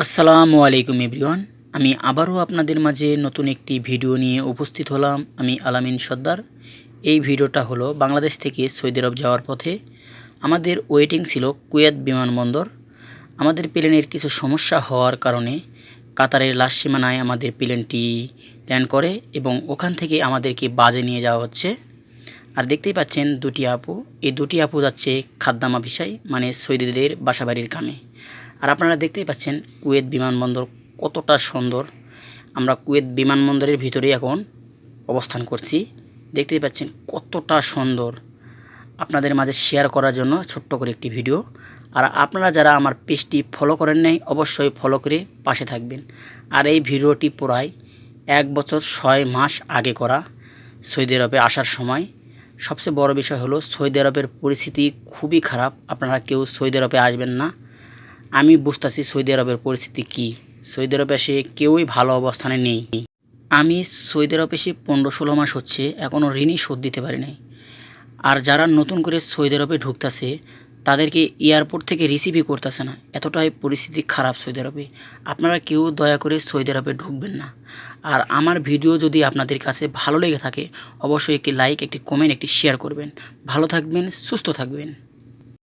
আসসালামু আলাইকুম এভরিওয়ান। আমি আবারও আপনাদের মাঝে নতুন একটি ভিডিও নিয়ে উপস্থিত হলাম। আমি আলামিন সর্দার। এই ভিডিওটা হলো বাংলাদেশ থেকে সৌদি আরব যাওয়ার পথে আমাদের ওয়েটিং ছিল কুয়েত বিমানবন্দর। আমাদের প্লেনের কিছু সমস্যা হওয়ার কারণে কাতারের লাস্ট সীমানায় আমাদের প্লেনটি ল্যান্ড করে এবং ওখান থেকে আমাদেরকে বাজে নিয়ে যাওয়া হচ্ছে। আর দেখতেই পাচ্ছেন দুটি আপু, এই দুটি আপু যাচ্ছে খাদ্দামা ভিসায়, মানে সৌদিদের বাসাবাড়ির কামে। আর আপনারা দেখতেই পাচ্ছেন কুয়েত বিমানবন্দর কতটা সুন্দর। আমরা কুয়েত বিমানবন্দরের ভিতরেই এখন অবস্থান করছি। দেখতেই পাচ্ছেন কতটা সুন্দর। আপনাদের মাঝে শেয়ার করার জন্য ছোট্ট করে একটি ভিডিও। আর আপনারা যারা আমার পেজটি ফলো করেন নাই অবশ্যই ফলো করে পাশে থাকবেন। আর এই ভিডিওটি প্রায় 1 বছর 6 মাস আগে করা, সৌদি আরবে আসার সময়। সবচেয়ে বড় বিষয় হলো সৌদি আরবের পরিস্থিতি খুবই খারাপ। আপনারা কেউ সৌদি আরবে আসবেন না। আমি বুঝতেছি সৌদি আরবের পরিস্থিতি কী। সৌদি আরবে এসে কেউই ভালো অবস্থানে নেই। আমি সৌদি আরবে এসে 15-16 মাস হচ্ছে, এখনও ঋণই শোধ দিতে পারি নাই। আর যারা নতুন করে সৌদি আরবে ঢুকতেছে তাদেরকে এয়ারপোর্ট থেকে রিসিভই করতেছে না, এতটাই পরিস্থিতি খারাপ সৌদি আরবে। আপনারা কেউ দয়া করে সৌদি আরবে ঢুকবেন না। আর আমার ভিডিও যদি আপনাদের কাছে ভালো লেগে থাকে অবশ্যই একটি লাইক, একটি কমেন্ট, একটি শেয়ার করবেন। ভালো থাকবেন, সুস্থ থাকবেন।